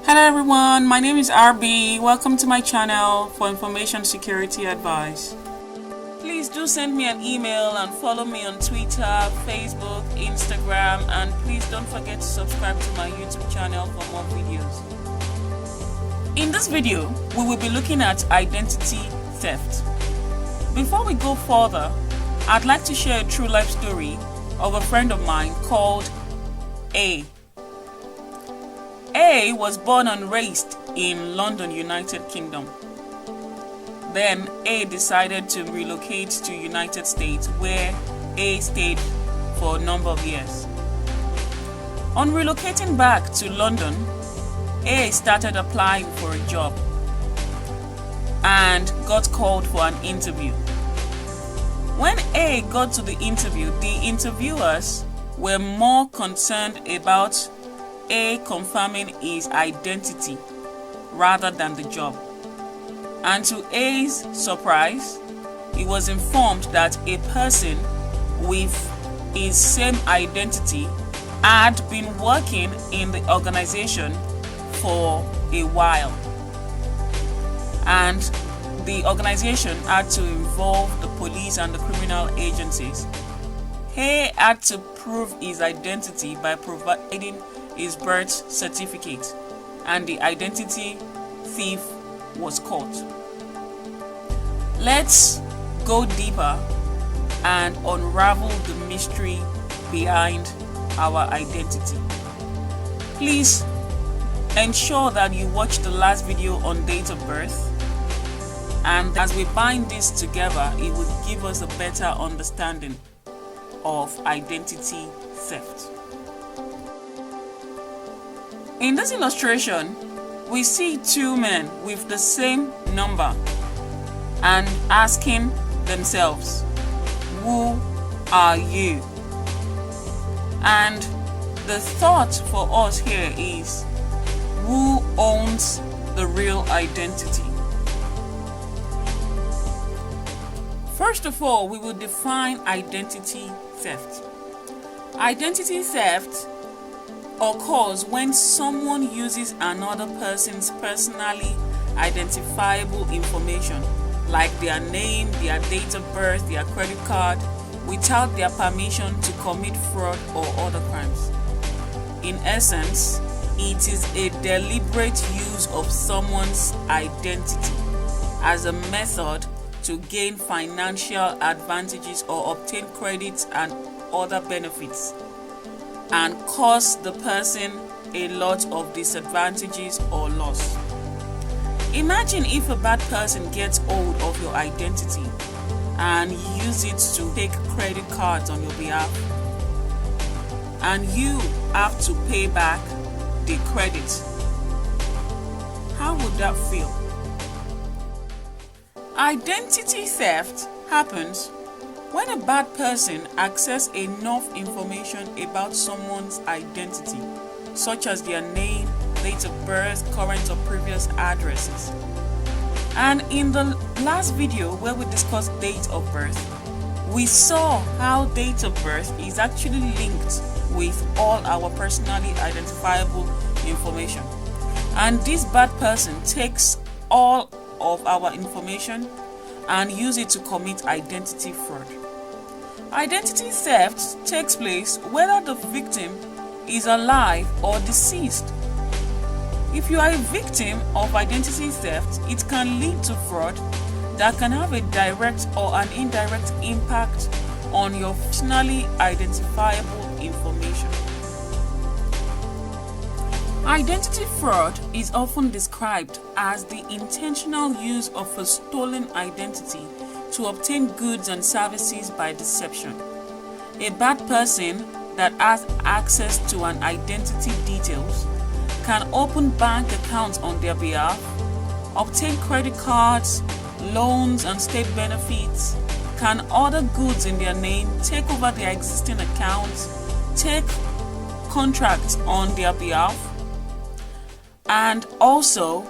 Hello everyone, my name is RB. Welcome to my channel for information security advice. Please do send me an email and follow me on Twitter, Facebook, Instagram, and please don't forget to subscribe to my YouTube channel for more videos. In this video, we will be looking at identity theft. Before we go further, I'd like to share a true life story of a friend of mine called A. A was born and raised in London, United Kingdom. Then A decided to relocate to United States, where A stayed for a number of years. On relocating back to London, A started applying for a job and got called for an interview. When A got to the interview, the interviewers were more concerned about A confirming his identity rather than the job. And to A's surprise, he was informed that a person with his same identity had been working in the organization for a while, and the organization had to involve the police and the criminal agencies. A had to prove his identity by providing his birth certificate, and the identity thief was caught. Let's go deeper and unravel the mystery behind our identity. Please ensure that you watch the last video on date of birth, and as we bind this together, it will give us a better understanding of identity theft. In this illustration, we see two men with the same number and asking themselves, "Who are you?" And the thought for us here is, who owns the real identity? First of all, we will define identity theft. Identity theft occurs when someone uses another person's personally identifiable information, like their name, their date of birth, their credit card, without their permission to commit fraud or other crimes. In essence, it is a deliberate use of someone's identity as a method to gain financial advantages or obtain credits and other benefits, and cause the person a lot of disadvantages or loss. Imagine if a bad person gets hold of your identity and use it to take credit cards on your behalf, and you have to pay back the credit. How would that feel? Identity theft happens when a bad person accesses enough information about someone's identity, such as their name, date of birth, current or previous addresses. And in the last video where we discussed date of birth, we saw how date of birth is actually linked with all our personally identifiable information. And this bad person takes all of our information and use it to commit identity fraud. Identity theft takes place whether the victim is alive or deceased. If you are a victim of identity theft, it can lead to fraud that can have a direct or an indirect impact on your personally identifiable information. Identity fraud is often described as the intentional use of a stolen identity to obtain goods and services by deception. A bad person that has access to an identity details can open bank accounts on their behalf, obtain credit cards, loans and state benefits, can order goods in their name, take over their existing accounts, take contracts on their behalf, and also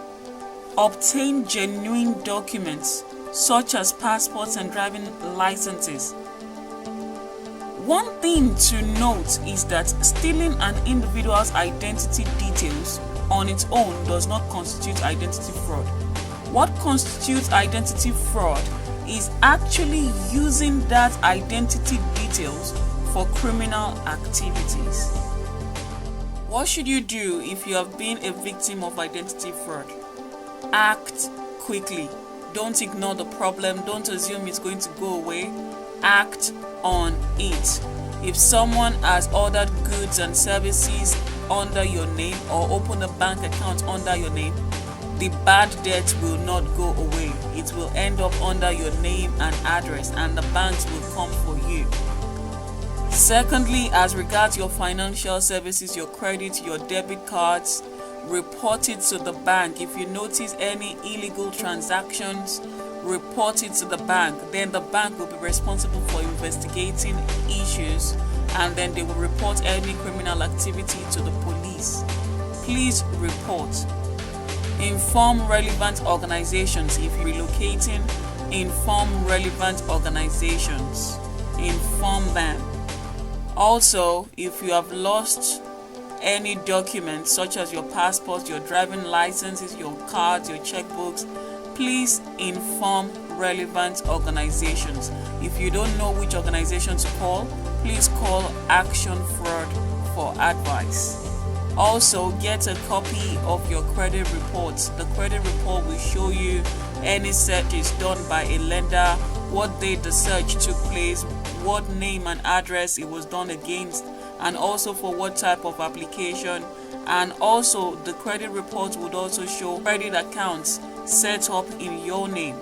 obtain genuine documents such as passports and driving licenses. One thing to note is that stealing an individual's identity details on its own does not constitute identity fraud. What constitutes identity fraud is actually using that identity details for criminal activities. What should you do if you have been a victim of identity fraud? Act quickly. Don't ignore the problem. Don't assume it's going to go away. Act on it. If someone has ordered goods and services under your name or opened a bank account under your name, the bad debt will not go away. It will end up under your name and address, and the banks will come for you. Secondly, as regards your financial services, your credit, your debit cards, report it to the bank. If you notice any illegal transactions, report it to the bank. Then the bank will be responsible for investigating issues, and then they will report any criminal activity to the police. Please report. Inform relevant organizations. If you're relocating, inform relevant organizations. Inform them. Also, if you have lost any documents such as your passport, your driving licenses, your cards, your checkbooks, please inform relevant organizations. If you don't know which organization to call, please call Action Fraud for advice. Also, get a copy of your credit report. The credit report will show you any search is done by a lender, what date the search took place, what name and address it was done against, and also for what type of application. And also the credit report would also show credit accounts set up in your name.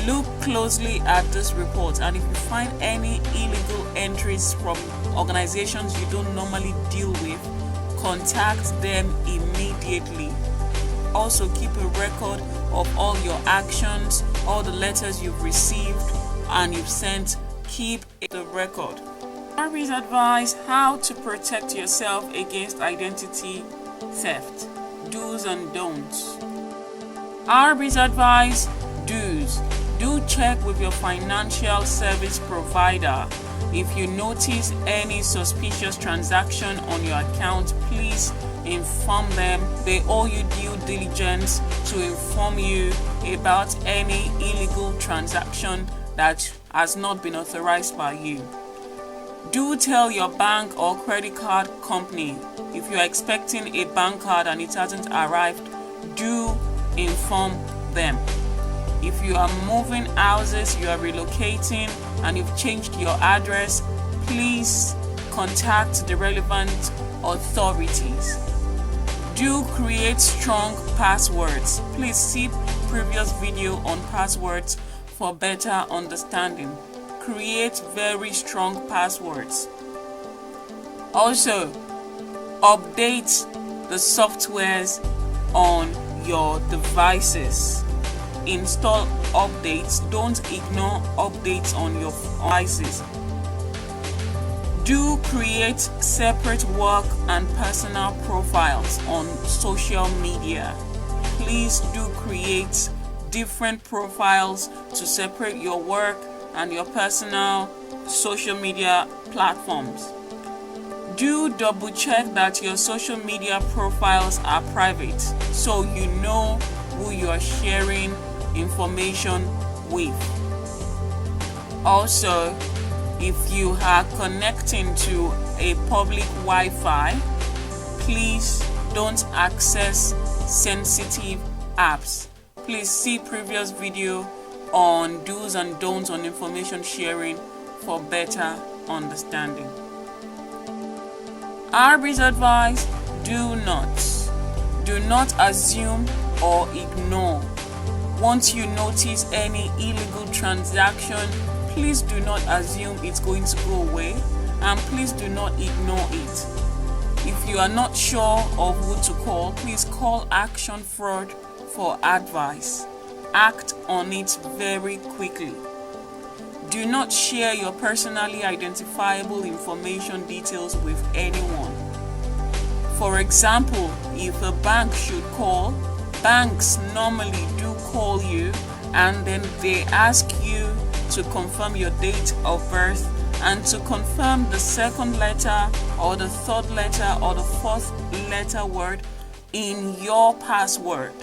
Look closely at this report, and if you find any illegal entries from organizations you don't normally deal with, contact them immediately. Also, keep a record of all your actions, all the letters you've received and you've sent. Keep the record. RB's advice: how to protect yourself against identity theft. Do's and don'ts. RB's advice: do's. Do check with your financial service provider. If you notice any suspicious transaction on your account, please inform them. They owe you due diligence to inform you about any illegal transaction that has not been authorized by you. Do tell your bank or credit card company. If you are expecting a bank card and it hasn't arrived, do inform them. If you are moving houses, you are relocating, and you've changed your address, please contact the relevant authorities. Do create strong passwords. Please see previous video on passwords for better understanding. Create very strong passwords. Also, update the softwares on your devices. Install updates. Don't ignore updates on your devices. Do create separate work and personal profiles on social media. Please do create different profiles to separate your work and your personal social media platforms. Do double check that your social media profiles are private, so you know who you are sharing information with. Also, if you are connecting to a public Wi-Fi, please don't access sensitive apps. Please see previous video on do's and don'ts on information sharing for better understanding. RB's advice: do not assume or ignore. Once you notice any illegal transaction, please do not assume it's going to go away, and please do not ignore it. If you are not sure of who to call, please call Action Fraud for advice. Act on it very quickly. Do not share your personally identifiable information details with anyone. For example, if a bank should call, banks normally do call you, and then they ask you to confirm your date of birth and to confirm the second letter or the third letter or the fourth letter word in your password.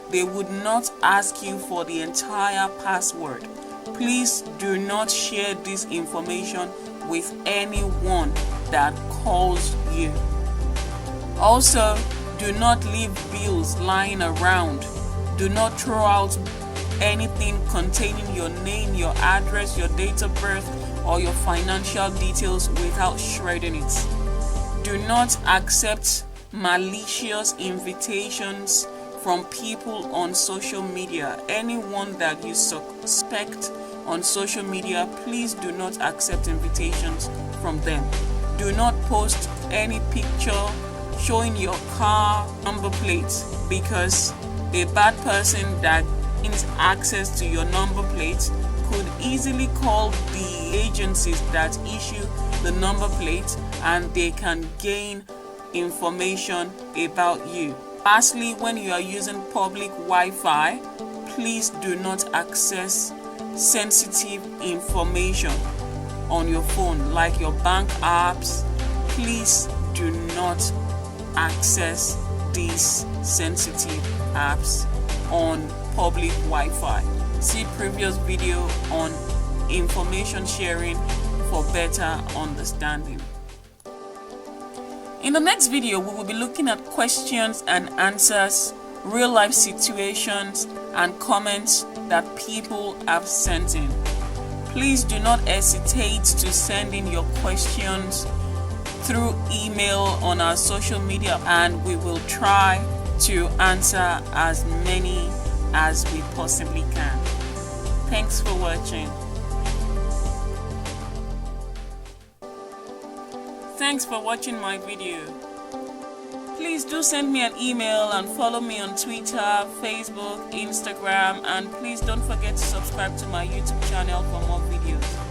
They would not ask you for the entire password. Please do not share this information with anyone that calls you. Also, do not leave bills lying around. Do not throw out anything containing your name, your address, your date of birth, or your financial details without shredding it. Do not accept malicious invitations from people on social media. Anyone that you suspect on social media, please do not accept invitations from them. Do not post any picture showing your car number plates, because a bad person that gains access to your number plates could easily call the agencies that issue the number plates, and they can gain information about you. Lastly, when you are using public Wi-Fi, please do not access sensitive information on your phone, like your bank apps. Please do not access these sensitive apps on public Wi-Fi. See previous video on information sharing for better understanding. In the next video, we will be looking at questions and answers, real life situations, and comments that people have sent in. Please do not hesitate to send in your questions through email on our social media, and we will try to answer as many as we possibly can. Thanks for watching. Thanks for watching my video. Please do send me an email and follow me on Twitter, Facebook, Instagram, and please don't forget to subscribe to my YouTube channel for more videos.